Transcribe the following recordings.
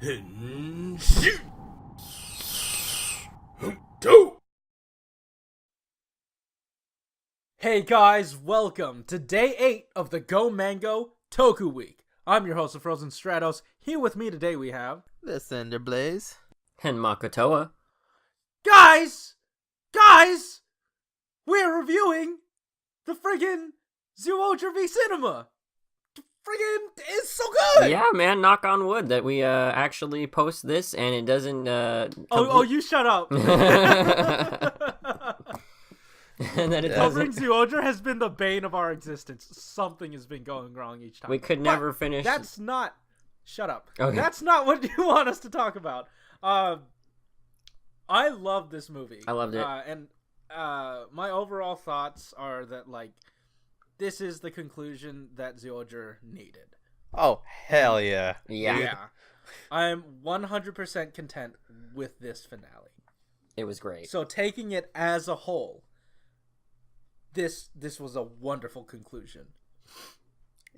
Hey guys, welcome to day 8 of the Go Mango Toku Week. I'm your host of Frozen Stratos. Here with me today we have... the Cinder Blaze. And Makotoa. Guys! We're reviewing the friggin' Zyuohger v Cinema! It's so good! Yeah, man, knock on wood that we actually post this and it doesn't... you shut up! And that it Covering doesn't... Zyuohger has been the bane of our existence. Something has been going wrong each time. We could never finish... That's not... Shut up. Okay. That's not what you want us to talk about. I love this movie. I loved it. My overall thoughts are that, like, this is the conclusion that Zyuohger needed. Oh, hell yeah. Yeah. I'm 100% content with this finale. It was great. So taking it as a whole, this was a wonderful conclusion.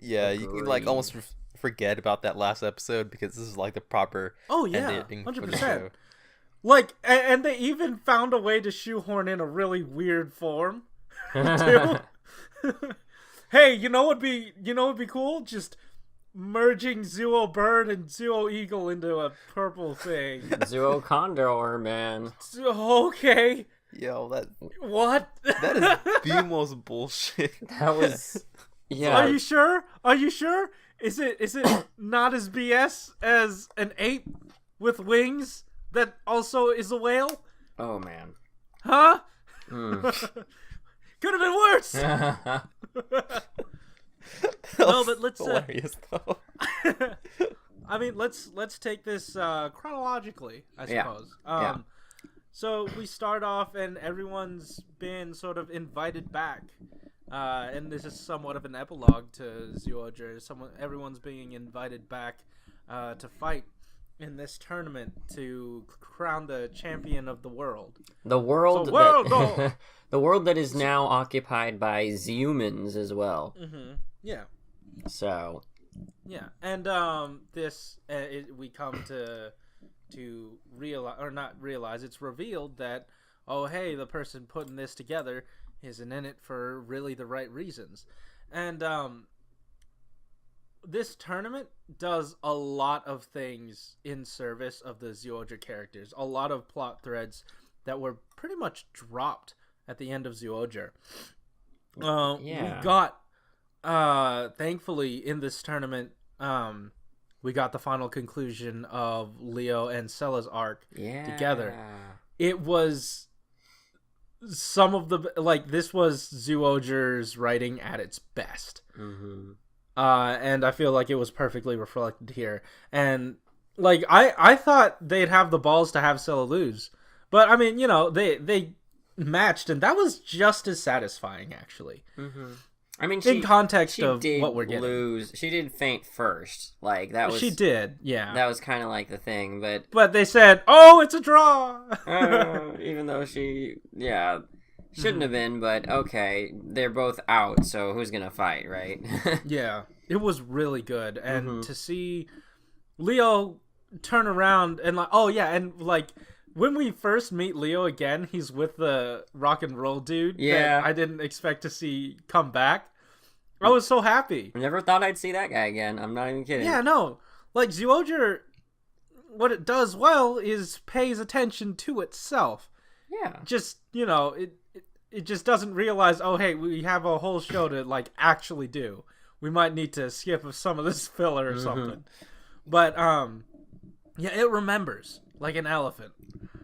Yeah, Agreed. you can, like, almost forget about that last episode because this is, like, the proper ending 100%. for the show. Like, and they even found a way to shoehorn in a really weird form, too. Hey, you know what'd be cool? Just merging Zyuo Bird and Zyuo Eagle into a purple thing. Zyuo Condor, man. Okay. Yo, What? that is the most bullshit. That was... Yeah. Are you sure? Is it not as BS as an ape with wings that also is a whale? Oh, man. Huh? Could have been worse. No, but let's hilarious though. I mean, let's take this chronologically, I suppose. Yeah. So we start off and everyone's been sort of invited back. And this is somewhat of an epilogue to Zyuohger. Everyone's being invited back to fight in this tournament to crown the champion of the world. The world that the world that is now occupied by Zhumans as well. Mm-hmm. Yeah. So. Yeah, and we come to realize, or not realize, it's revealed that, oh hey, the person putting this together isn't in it for really the right reasons. And this tournament does a lot of things in service of the Zyuohger characters. A lot of plot threads that were pretty much dropped at the end of Zyuohger. We got, thankfully, in this tournament, we got the final conclusion of Leo and Sella's arc together. It was... some of the, like, this was Zyuohger's writing at its best. Mm-hmm. And I feel like it was perfectly reflected here. And, like, I thought they'd have the balls to have Sella lose. But, I mean, you know, they matched, and that was just as satisfying, actually. Mm-hmm. I mean, in context of what we're getting. She did faint first. Like, that was... She did, yeah. That was kind of like the thing, but... But they said, oh, it's a draw! Even though she... Yeah. Shouldn't have been, but okay. They're both out, so who's gonna fight, right? Yeah. It was really good. And to see Leo turn around and, like... Oh, yeah, and, like... When we first meet Leo again, he's with the rock and roll dude that I didn't expect to see come back. I was so happy. I never thought I'd see that guy again. I'm not even kidding. Yeah, no. Like, Zyuohger, what it does well is pays attention to itself. Yeah. Just, you know, it just doesn't realize, oh, hey, we have a whole show to, like, actually do. We might need to skip some of this filler or something. But, yeah, it remembers. Like an elephant.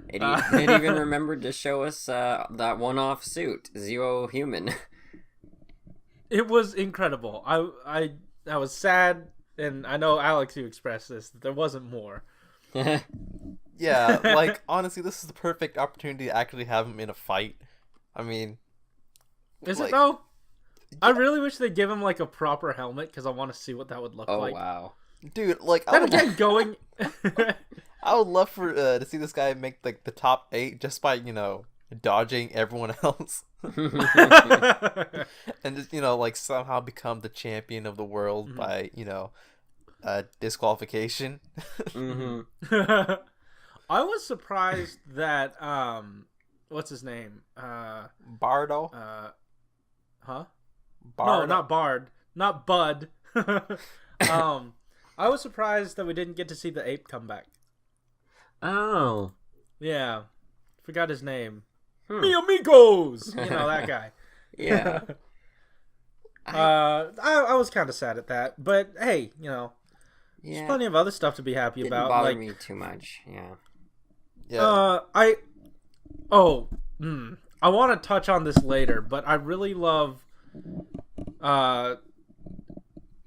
It even remembered to show us that one-off suit, Zero Human. It was incredible. I was sad, and I know Alex, you expressed this, that there wasn't more. Yeah, like, honestly, this is the perfect opportunity to actually have him in a fight. I mean... Is it, though? I really wish they'd give him, like, a proper helmet, because I want to see what that would look like. Oh, wow. Dude, like... Then again, going... I would love for to see this guy make, like, the top 8 just by, you know, dodging everyone else. And just, you know, like, somehow become the champion of the world by, you know, disqualification. Mm-hmm. I was surprised that what's his name? Bardo. Huh? Bardo. No, not Bard, not Bud. I was surprised that we didn't get to see the ape come back. Oh. Yeah, forgot his name. Mi amigos, you know that guy. Yeah. I was kind of sad at that, but hey, you know, Yeah. there's plenty of other stuff to be happy Didn't about. bother Like, me too much. Yeah. Yeah. I want to touch on this later, but I really love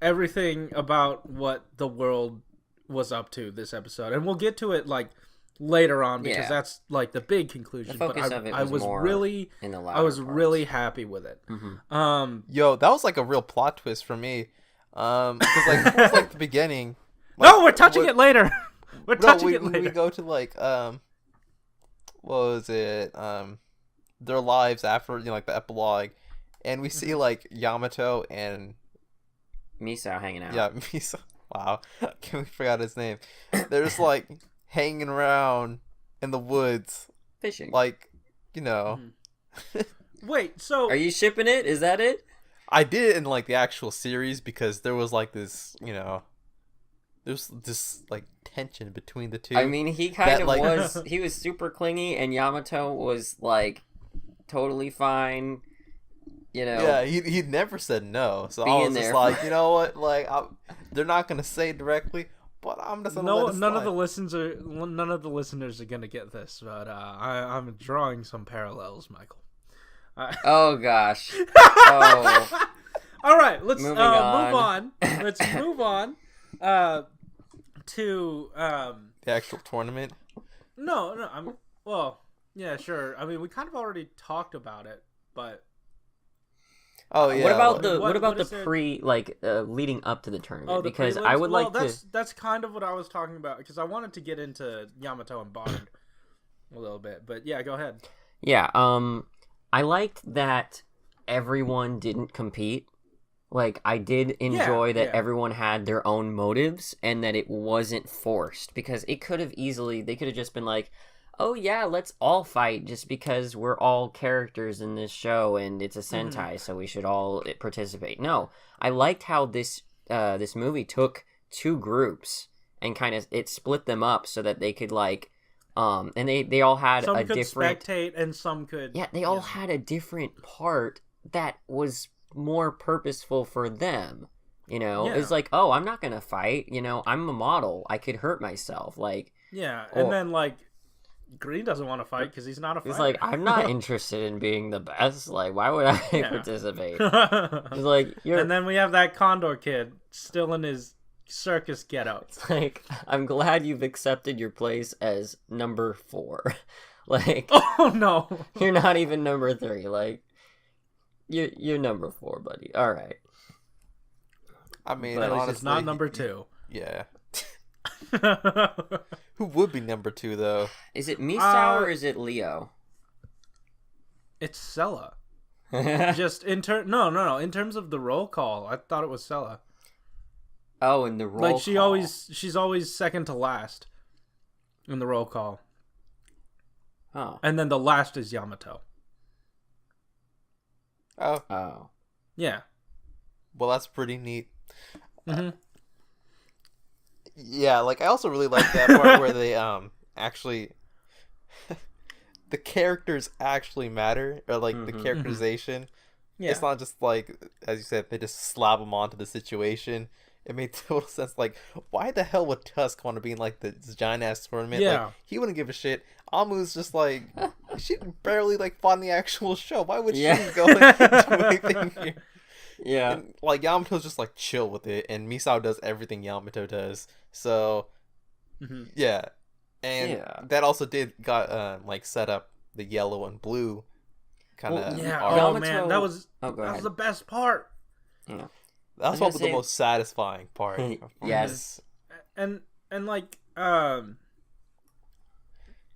everything about what the world was up to this episode, and we'll get to it like later on because Yeah. that's like the big conclusion. The focus but of it I was was more really, in the I latter was parts. really happy with it. Mm-hmm. Yo, that was like a real plot twist for me. Because like it was like the beginning. Like, No, we're touching it later. We're touching it later. We go to like what was it? Their lives after, you know, like the epilogue, and we see like Yamato and Misao hanging out. yeah, Misa. Wow, we forgot his name. They're just like hanging around in the woods, Fishing. like, you know. Wait, so Are you shipping it? Is that it? I did it in like the actual series because there was like this, you know, there's this like tension between the two. I mean, he kind that, of like- was. He was super clingy, and Yamato was like totally fine. You know. yeah, he never said no. So I Being was just there like, for- you know what, like they're not gonna say it directly, but I'm just gonna let it none of slide. the listeners are gonna get this, but I'm drawing some parallels, Michael. Oh gosh. Oh. All right, let's Moving move on. on. Let's move on to The actual tournament. no. Well, yeah, sure. I mean, we kind of already talked about it, but Oh yeah. what about like- the what about is the it? leading up to the tournament? the Because prelims? I would like that's kind of what I was talking about because I wanted to get into Yamato and Bard a little bit, but yeah, go ahead. Yeah, I liked that everyone didn't compete. Like, I did enjoy that yeah. everyone had their own motives and that it wasn't forced. Because they could have just been like, oh yeah, let's all fight just because we're all characters in this show and it's a Sentai, so we should all participate. No, I liked how this movie took two groups and kind of, it split them up so that they could like, and they all had Some a could different... spectate and some could. Yeah, they all had a different part that was more purposeful for them. You know, Yeah. it's like, oh, I'm not gonna fight. You know, I'm a model. I could hurt myself. Like, Yeah, Or- and then like Green doesn't want to fight because he's not a fighter. it's like, I'm not interested in being the best. Like, why would I Yeah. participate? It's like, you're And then we have that Condor kid still in his circus getup. like, I'm glad you've accepted your place as number 4. Like, Oh no! you're not even number 3. Like, you're number 4, buddy. All right. I mean, But at least honestly, It's not number 2. Yeah. Who would be number 2 though? Is it Misao Uh, or is it Leo? It's Sella. Just in no. In terms of the roll call, I thought it was Sella. Oh, in the roll Like call. she's always second to last in the roll call, Oh. and then the last is Yamato. Oh, Oh. Yeah. well, that's pretty neat. Mhm. Yeah, like I also really like that part where they actually the characters actually matter, or like the Mhm. characterization. Yeah. It's not just like, as you said, they just slap them onto the situation. It made total sense. Like, why the hell would Tusk want to be in like this giant ass tournament? Yeah. Like, he wouldn't give a shit. Amu's just like, she barely like fought in the actual show. Why would Yeah. she go and do anything here? Yeah. And, like, Yamato's just like chill with it, and Misao does everything Yamato does. So Mhm. yeah, and Yeah. that also got like set up the yellow and blue kind of. Well, Yeah. Arc. Oh Yamato- man, that was Oh, go that was ahead. the best part. Yeah. That's was probably gonna the most satisfying part. Yes. And like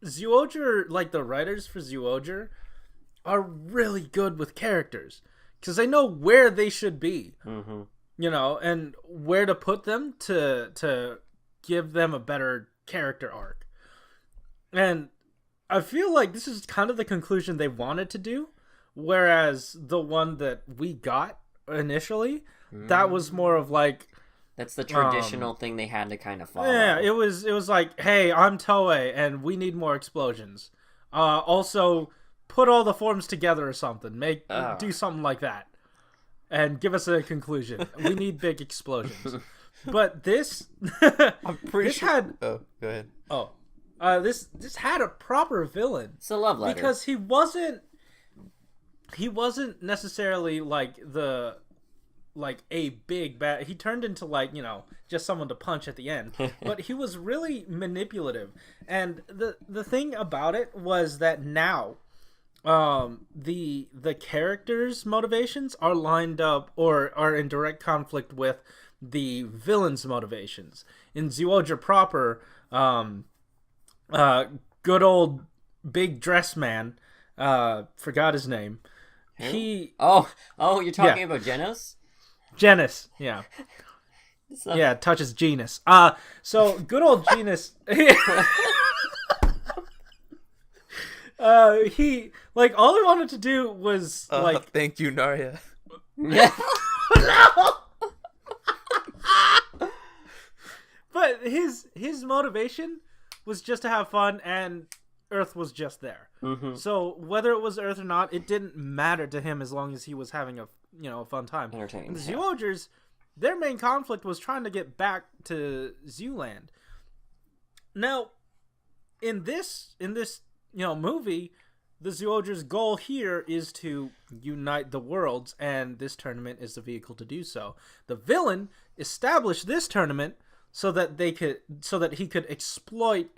Zyuohger, like the writers for Zyuohger are really good with characters because they know where they should be. Mm-hmm. and where to put them to give them a better character arc. And I feel like this is kind of the conclusion they wanted to do, whereas the one that we got initially, that was more of like, that's the traditional thing they had to kind of follow. Yeah, it was like, hey, I'm Toei, and we need more explosions. Also, put all the forms together or something. Do something like that, and give us a conclusion. We need big explosions. But this, I'm pretty sure. Oh, go ahead. This had a proper villain. It's a love letter because he wasn't necessarily like a big bad. He turned into just someone to punch at the end, but he was really manipulative. And the thing about it was that now the characters' motivations are lined up or are in direct conflict with the villain's motivations. In Zyuohger proper, good old big dress man, forgot his name. Who? You're talking about Genos? Genis, yeah. Yeah, touches genus. So good old Genus. He all he wanted to do was thank you, Narya. Yeah. No. But his motivation was just to have fun, and Earth was just there. Mm-hmm. So whether it was Earth or not, it didn't matter to him as long as he was having a fun time. Entertaining. And the Zyuohgers, their main conflict was trying to get back to Zyuland. Now, in this movie, the Zyuohgers' goal here is to unite the worlds, and this tournament is the vehicle to do so. The villain established this tournament so that he could exploit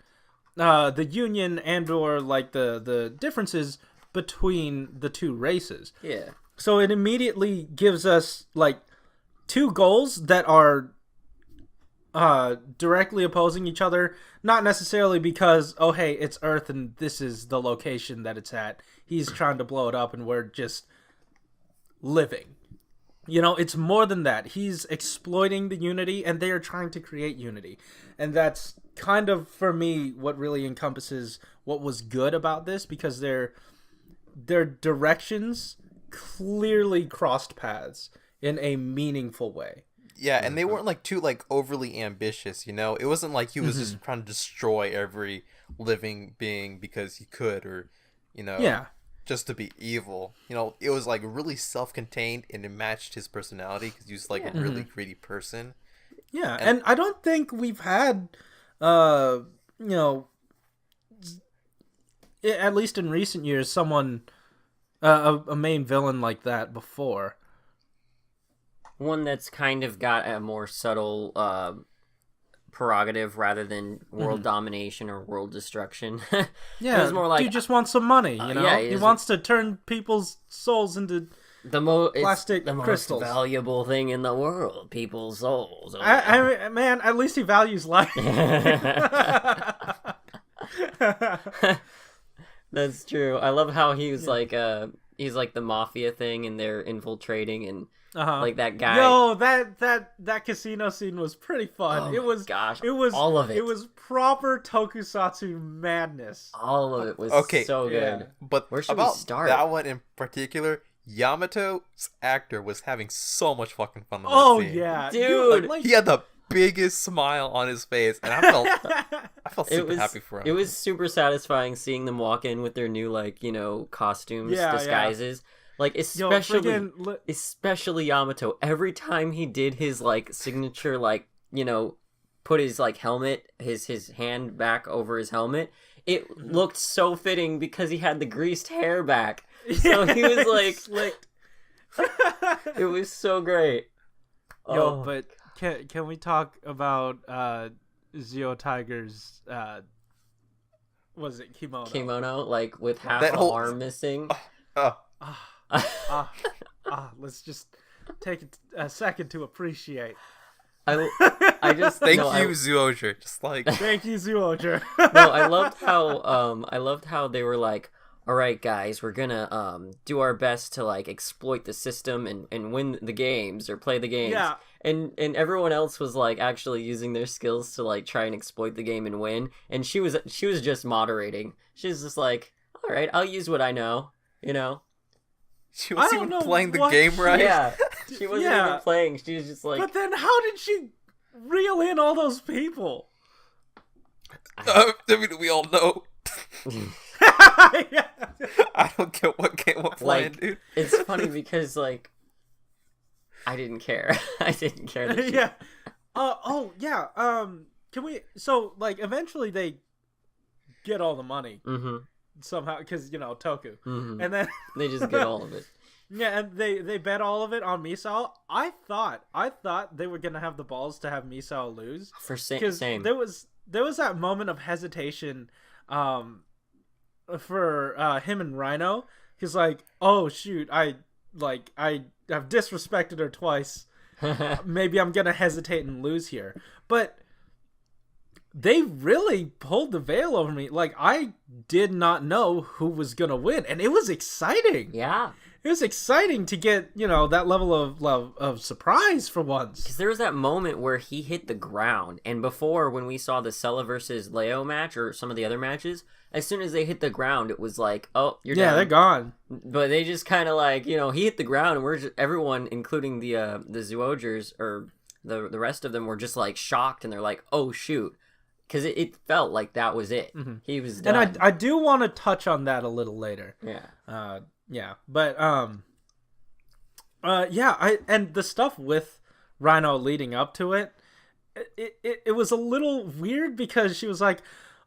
the union and or the differences between the two races. Yeah. So it immediately gives us two goals that are directly opposing each other, not necessarily because, oh hey, it's Earth and this is the location that it's at. He's trying to blow it up and we're just living. It's more than that. He's exploiting the unity and they are trying to create unity. And that's kind of, for me, what really encompasses what was good about this, because their directions clearly crossed paths in a meaningful way. Yeah, and they weren't too overly ambitious, It wasn't like he was just trying to destroy every living being because he could, or just to be evil. It was really self-contained, and it matched his personality because he was a really greedy person. Yeah, and I don't think we've had at least in recent years, someone a main villain like that before. One that's kind of got a more subtle prerogative rather than world domination or world destruction. Yeah, it was more dude just wants some money, Yeah, he wants to turn people's souls into plastic the crystals. Most valuable thing in the world, people's souls. Man, at least he values life. That's true. I love how he's he's the mafia thing, and they're infiltrating, and that guy. Yo, that casino scene was pretty fun. It was all of it. It was proper tokusatsu madness. All of it was so good. Yeah. But where should about we start? That one in particular, Yamato's actor was having so much fucking fun with that scene. Yeah, dude. He had the biggest smile on his face, and I felt super happy for him. It was super satisfying seeing them walk in with their new costumes, disguises. Especially Yamato. Every time he did his signature put his helmet, his hand back over his helmet, it looked so fitting because he had the greased hair back. So he was slicked. It was so great. Yo, but can we talk about Zio Tiger's was it kimono with half an arm missing? Let's just take a second to appreciate. I just thank you, Zyuohger. Just thank you, Zyuohger. No, I loved how they were all right, guys, we're gonna do our best to like exploit the system and win the games or play the games. Yeah. And everyone else was like actually using their skills to like try and exploit the game and win. And she was just moderating. She was just like, all right, I'll use what I know. You know. She wasn't even playing the game right. Yeah, she wasn't even playing. She was just like. But then, how did she reel in all those people? I mean, we all know. Yeah. I don't get what game we're playing, like, dude. It's funny because like I didn't care. I didn't care. That Yeah. Oh yeah. Can we? So like, eventually they get all the money somehow because Toku, and then they just get all of it. Yeah, and they bet all of it on Misao. I thought they were gonna have the balls to have Misao lose For same. There was that moment of hesitation, for him and Rhino. He's like, "Oh shoot, I have disrespected her twice. Maybe I'm gonna hesitate and lose here." But they really pulled the veil over me. Like, I did not know who was gonna win, and it was exciting. Yeah. It was exciting to get, that level of surprise for once. Because there was that moment where he hit the ground, and before, when we saw the Sella versus Leo match, or some of the other matches, as soon as they hit the ground, it was like, oh, you're done. Yeah, they're gone. But they just kind of like, he hit the ground, and everyone, including the Zyuohgers, or the rest of them, were just like shocked, and they're like, oh shoot. Because it felt like that was it. Mm-hmm. He was done. And I do want to touch on that a little later. Yeah. Yeah, but and the stuff with Rhino leading up to it was a little weird because she was like,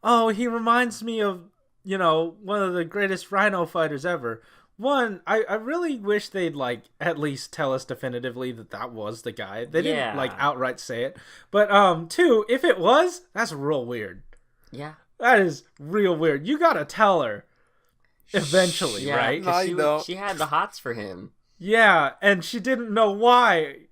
"Oh, he reminds me of one of the greatest Rhino fighters ever." One, I really wish they'd like at least tell us definitively that was the guy. They didn't like outright say it, but two, if it was, that's real weird. Yeah, that is real weird. You gotta tell her. Eventually, right? She had the hots for him. Yeah, and she didn't know why.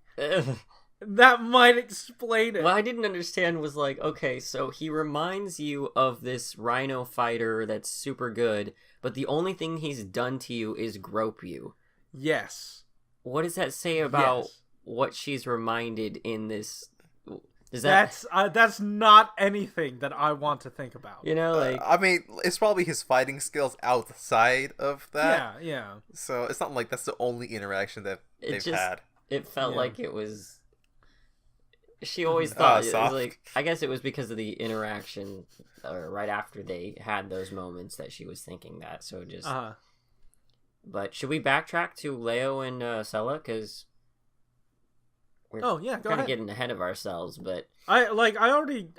That might explain it. What I didn't understand was like, okay, so he reminds you of this Rhino fighter that's super good, but the only thing he's done to you is grope you. Yes. What does that say about what she's reminded in this? That's not anything that I want to think about. I mean, it's probably his fighting skills outside of that. Yeah. So it's not like that's the only interaction that they've had. It felt like it was. She always thought it was like. I guess it was because of the interaction, right after they had those moments that she was thinking that. So just. But should we backtrack to Leo and Sella? Because. We're go ahead. Getting ahead of ourselves, but I already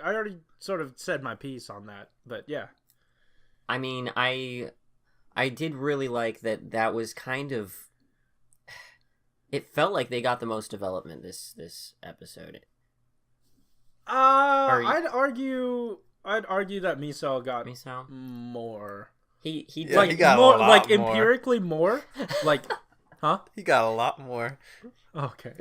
sort of said my piece on that, but yeah. I mean, I did really like that was kind of. It felt like they got the most development this episode. I'd argue that Misao got more. He got more, a lot like more. Empirically more, like, huh? He got a lot more. Okay.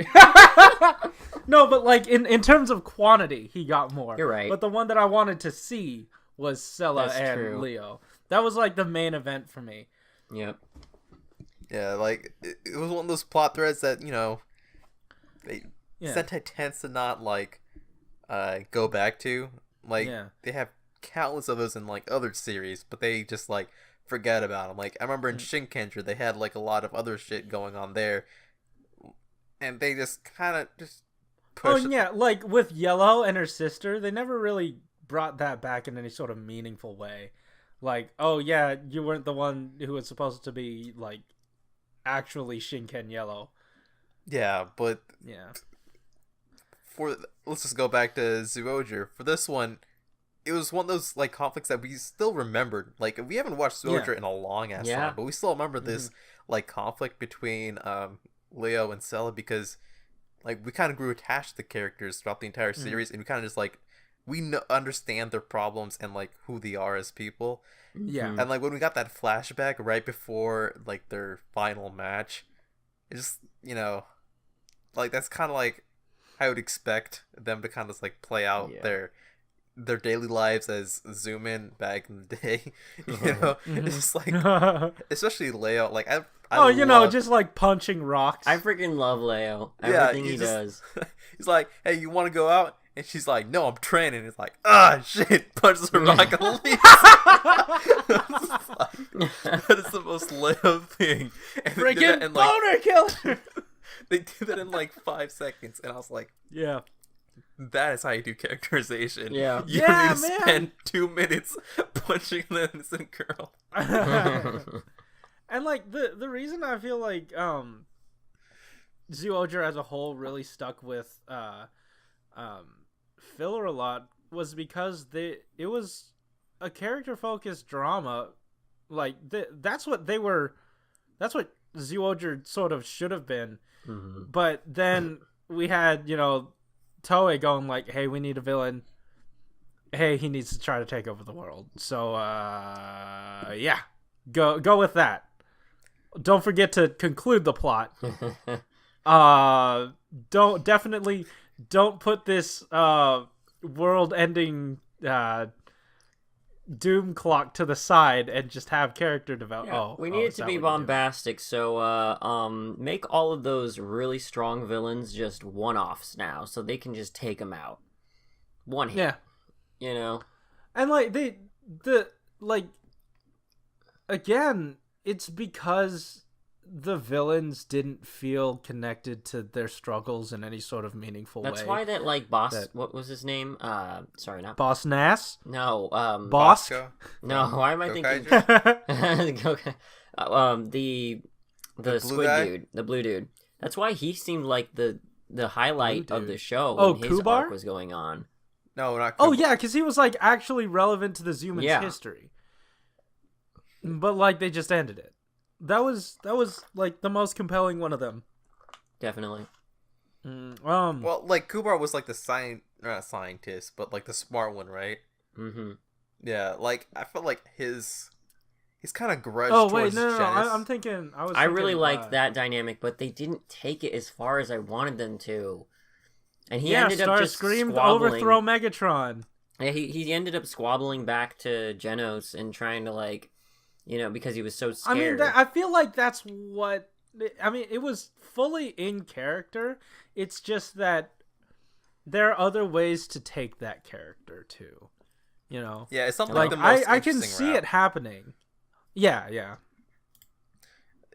No, but like in terms of quantity, he got more. You're right. But the one that I wanted to see was Sella and Leo. That was like the main event for me. Yep. Yeah, like it was one of those plot threads that Sentai tends to not like go back to. Like they have countless of those in like other series, but they just like forget about them. Like I remember in Shinkenger, they had like a lot of other shit going on there. And they just kind of just push. Oh, yeah, like with Yellow and her sister, they never really brought that back in any sort of meaningful way. Like, oh, yeah, you weren't the one who was supposed to be, like, actually Shinken Yellow. Yeah, but... Yeah. Let's just go back to Zyuohger. For this one, it was one of those, like, conflicts that we still remembered. Like, we haven't watched Zyuohger in a long-ass time, but we still remember this, like, conflict between... Leo and Sella, because like we kind of grew attached to the characters throughout the entire series, and we kind of just like understand their problems and like who they are as people. Yeah. And like when we got that flashback right before like their final match, it just like that's kind of like I would expect them to kind of like play out their daily lives as zoom in back in the day. You know, it's just like, especially Leo. Like just like punching rocks. I freaking love Leo. Everything he does. He's like, hey, you want to go out? And she's like, no, I'm training. It's like, shit, punches the rock and leaves. That is the most Leo thing. And freaking boner killer. They do that in like 5 seconds, and I was like, yeah, that is how you do characterization. Yeah, you need to spend 2 minutes punching an innocent girl. And like the reason I feel like Zyuohger as a whole really stuck with filler a lot was because it was a character focused drama. Like that's what Zyuohger sort of should have been. Mm-hmm. But then we had, Toei going like, hey, we need a villain. Hey, he needs to try to take over the world. So yeah, go with that. Don't forget to conclude the plot. Don't put this world-ending doom clock to the side and just have character develop. Yeah, we need it to be bombastic, so make all of those really strong villains just one-offs now, so they can just take them out. One hit. Yeah. And like again, it's because the villains didn't feel connected to their struggles in any sort of meaningful way. That's why that boss. What was his name? Sorry, not Boss Nass. No, Boss. No, why am I thinking? The squid guy? dude, the blue dude. That's why he seemed like the highlight of the show when his Kubar? arc was going on. No, not Kubar. Oh yeah, because he was like actually relevant to the Zumans' history. But like they just ended it. That was like the most compelling one of them. Definitely. Well, like Kubar was like the not scientist, but like the smart one, right? Mm-hmm. Yeah, like I felt like his kind of grudge. Oh wait, towards no. Genis. I'm thinking. I really liked that dynamic, but they didn't take it as far as I wanted them to. And he ended up just screamed squabbling. overthrow Megatron. Yeah, he ended up squabbling back to Genos and trying to because he was so scared. I mean, I feel like that's what. I mean, it was fully in character. It's just that there are other ways to take that character too. Yeah, it's something like the most I can see it happening. Yeah.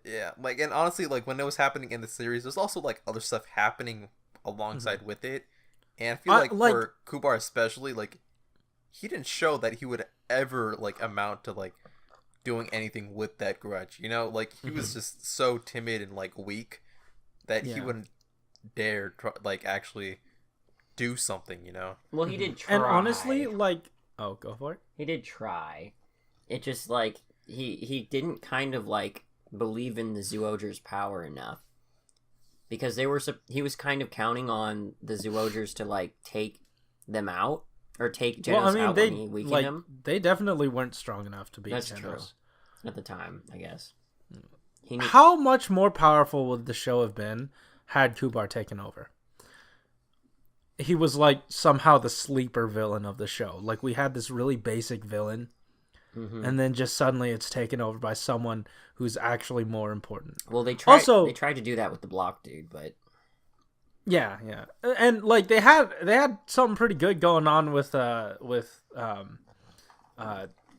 Yeah, like, and honestly, like when it was happening in the series, there's also like other stuff happening alongside with it, and I feel like for Kubar especially, like he didn't show that he would ever like amount to like doing anything with that grudge, like he was just so timid and like weak that he wouldn't dare like actually do something, Well, he did try. And honestly, like, go for it. He did try. It just like he didn't kind of like believe in the Zyuohger's power enough, because he was kind of counting on the Zyuohgers to like take them out. Or take Genos out when he weakened him. They definitely weren't strong enough to beat That's Genos. true. At the time, I guess. How much more powerful would the show have been had Kubar taken over? He was like somehow the sleeper villain of the show. Like we had this really basic villain, and then just suddenly it's taken over by someone who's actually more important. Well, they tried to do that with the block dude, but... Yeah, and like they had something pretty good going on with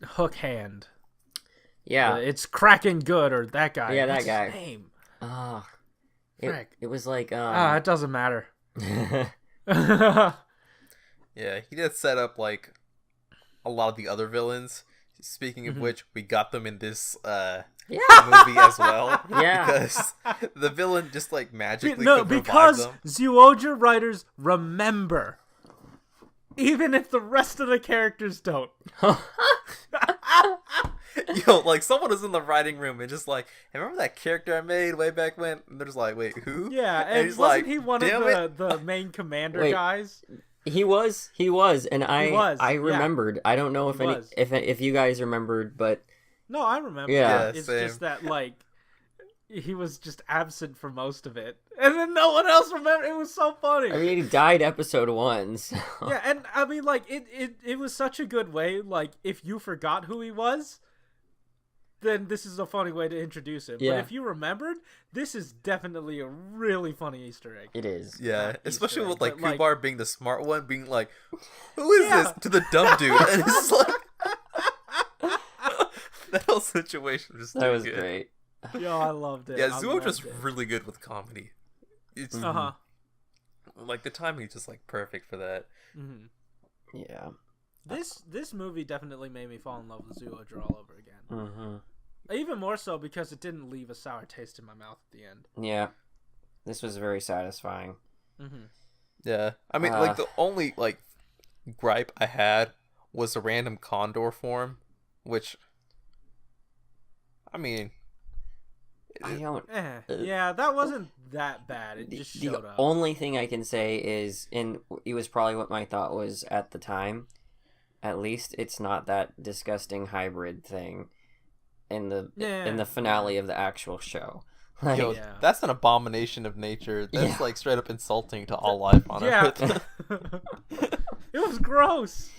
Hook Hand. Yeah, it's cracking good, or that guy. Yeah, What's that guy. His name? It was like it doesn't matter. Yeah, he did set up like a lot of the other villains. Speaking of which, we got them in this movie as well. Yeah, because the villain just like magically because them. Zyuohger writers remember, even if the rest of the characters don't. Like someone was in the writing room and just like, hey, remember that character I made way back when? And they're just like, wait, who? Yeah, and he's wasn't like, he one of the main commander guys? He was, and I remembered. I don't know if you guys remembered, but no, I remember. Yeah, it's same. just that like he was just absent for most of it, and then no one else remembered. It was so funny. I mean, he died episode 1. So. Yeah, and I mean, like it was such a good way. Like, if you forgot who he was, then this is a funny way to introduce him. Yeah. But if you remembered, this is definitely a really funny Easter egg. It is. Yeah, especially with like but, Kubar being the smart one, being like, "Who is this?" to the dumb dude, and it's like that whole situation was That was good. great. Yo, I loved it. Yeah, Zyuohger's really good with comedy. It's like the timing is just like perfect for that. Mm-hmm. Yeah. This movie definitely made me fall in love with Zyuohger all over again. Mm-hmm. Even more so because it didn't leave a sour taste in my mouth at the end. Yeah. This was very satisfying. Mm-hmm. Yeah, I mean, like the only like gripe I had was a random condor form, which, I mean, I don't. Yeah, that wasn't that bad. It just showed up. The only thing I can say is, and it was probably what my thought was at the time. At least it's not that disgusting hybrid thing in the finale of the actual show. Like, yo, that's an abomination of nature. That's like straight up insulting to all life on Earth. It was gross.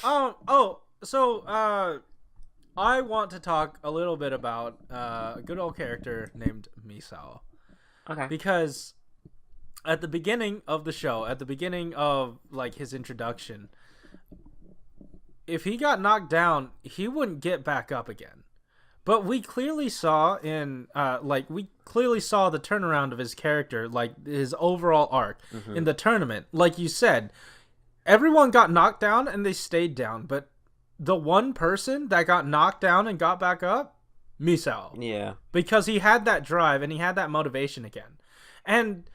So I want to talk a little bit about a good old character named Misao. Okay. Because at the beginning of the show, at the beginning of like his introduction, if he got knocked down, he wouldn't get back up again. But we clearly saw the turnaround of his character, like his overall arc in the tournament. Like you said, everyone got knocked down and they stayed down, but the one person that got knocked down and got back up, Misao. Yeah. Because he had that drive and he had that motivation again. And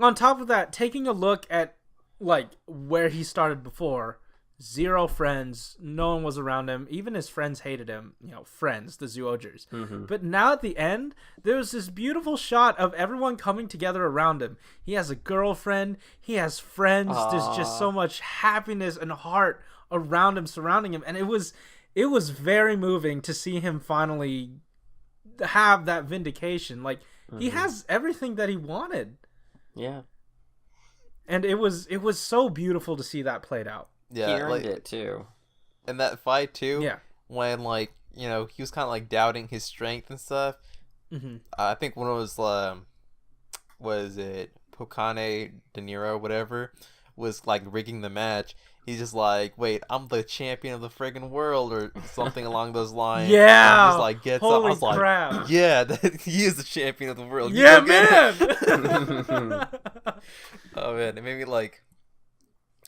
on top of that, taking a look at like where he started before, 0 friends, no one was around him, even his friends hated him, friends, the Zyuohgers. But now at the end, there's this beautiful shot of everyone coming together around him. He has a girlfriend, he has friends, there's just so much happiness and heart around him, surrounding him, and it was very moving to see him finally have that vindication. Like he has everything that he wanted. Yeah. And it was so beautiful to see that played out. Yeah, he earned it too. And that fight too. Yeah. When he was kind of like doubting his strength and stuff. I think when it was it Pokane De Niro, whatever, was like rigging the match. He's just like, wait, I'm the champion of the friggin' world, or something along those lines. Yeah. And he just like gets up. I was crap. like, yeah, he is the champion of the world. Yeah, man. Oh man, it made me like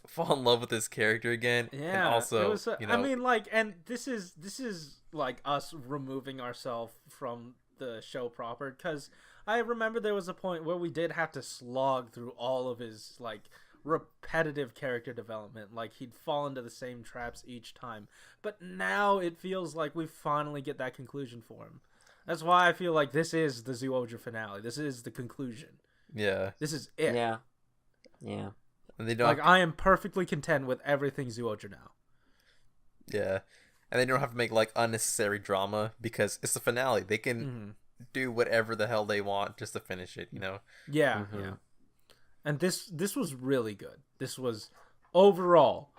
fall in love with this character again. Yeah. And also, it was, I mean, like, and this is like us removing ourselves from the show proper, because I remember there was a point where we did have to slog through all of his like repetitive character development. Like he'd fall into the same traps each time, but now it feels like we finally get that conclusion for him. That's why I feel like this is the Zyuohger finale. This is the conclusion. Yeah, this is it. Yeah. And they don't I am perfectly content with everything Zyuohger now. Yeah, and they don't have to make like unnecessary drama because it's the finale. They can do whatever the hell they want just to finish it. Yeah. Yeah. And this was really good. This was overall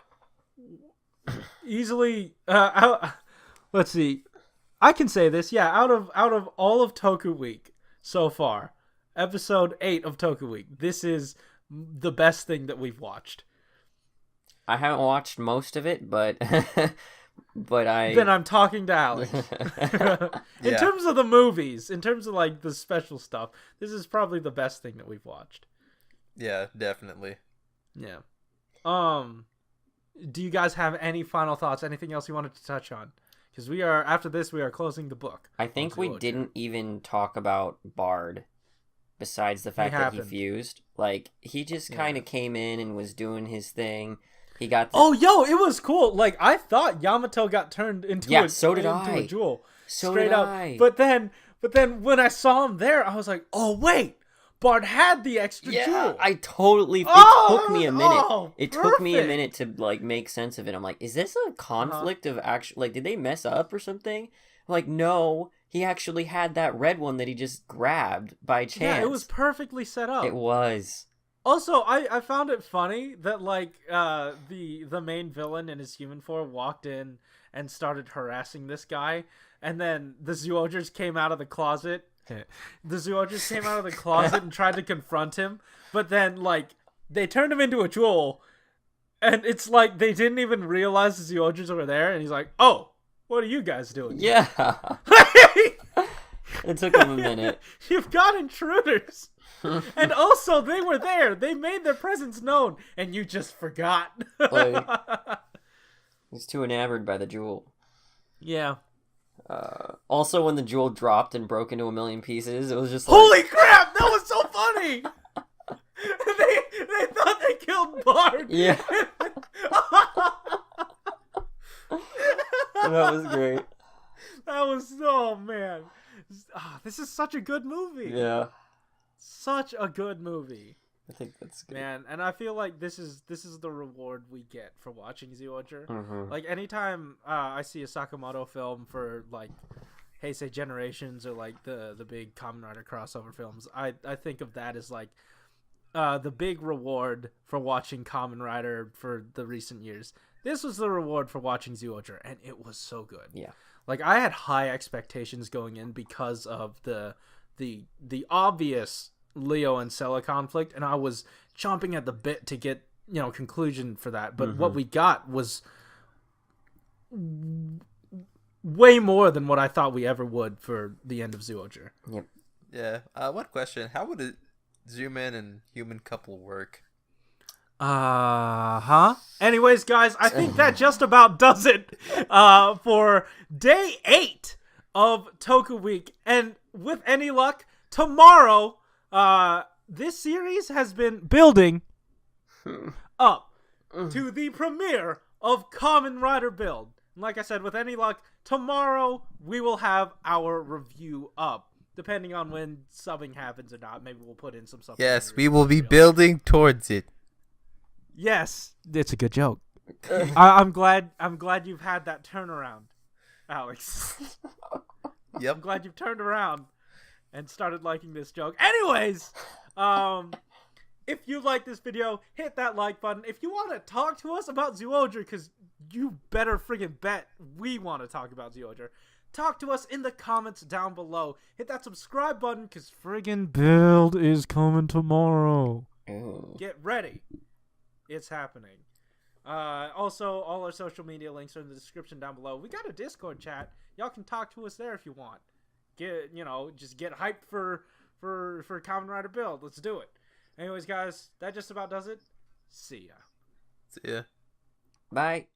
easily let's see. I can say this. Yeah, out of all of Toku Week so far, episode 8 of Toku Week, this is the best thing that we've watched. I haven't watched most of it, but Then I'm talking to Alex. In terms of the movies, in terms of like the special stuff, this is probably the best thing that we've watched. Yeah, definitely. Yeah. Do you guys have any final thoughts? Anything else you wanted to touch on? Because after this, we are closing the book. I think we didn't even talk about Bard, besides the fact that he fused. Like, he just kind of came in and was doing his thing. He got it was cool. Like, I thought Yamato got turned into a jewel. Straight up. But then when I saw him there, I was like, oh, wait. Bard had the extra jewel. I totally... It took me a minute. It took me a minute to, like, make sense of it. I'm like, is this a conflict of actual... Like, did they mess up or something? I'm like, no. he actually had that red one that he just grabbed by chance. Yeah, it was perfectly set up. It was. Also, I found it funny that like the main villain in his human form walked in and started harassing this guy, and then the Zyuohgers came out of the closet. The Zyuohgers came out of the closet and tried to confront him, but then like they turned him into a jewel, and it's like they didn't even realize the Zyuohgers were there, and he's like, "Oh, what are you guys doing?" Yeah. It took him a minute. You've got intruders. And also, they were there. They made their presence known, and you just forgot. Like, he's too enamored by the jewel. Yeah. Also, when the jewel dropped and broke into a million pieces, it was just like... Holy crap! That was so funny! They thought they killed Bard. Yeah. That was great. That was... Oh, man. Oh, this is such a good movie. Yeah. Such a good movie. I think that's good. Man, and I feel like this is the reward we get for watching Zyuohger. Mm-hmm. Like, anytime I see a Sakamoto film for, like, Heisei Generations or, like, the big Kamen Rider crossover films, I think of that as, like, the big reward for watching Kamen Rider for the recent years. This was the reward for watching Zyuohger, and it was so good. Yeah. Like, I had high expectations going in because of the obvious Leo and Sella conflict, and I was chomping at the bit to get, conclusion for that. But what we got was way more than what I thought we ever would for the end of Zyuohger. Yep. Yeah. One question: how would a Zoom-in and human couple work? Anyways, guys, I think that just about does it for day 8 of Toku Week. And with any luck, tomorrow, this series has been building up to the premiere of Kamen Rider Build. And like I said, with any luck, tomorrow we will have our review up. Depending on when subbing happens or not, maybe we'll put in some stuff. Yes, we will be building towards it. Yes, it's a good joke. I'm glad you've had that turnaround, Alex. Yep. I'm glad you've turned around and started liking this joke. Anyways, if you like this video, hit that like button. If you want to talk to us about Zyuohger, because you better friggin' bet we want to talk about Zyuohger, talk to us in the comments down below. Hit that subscribe button, because friggin' Build is coming tomorrow. Ooh. Get ready. It's happening. Also, all our social media links are in the description down below. We got a Discord chat. Y'all can talk to us there if you want. Just get hyped for Kamen Rider Build. Let's do it. Anyways, guys, that just about does it. See ya. See ya. Bye.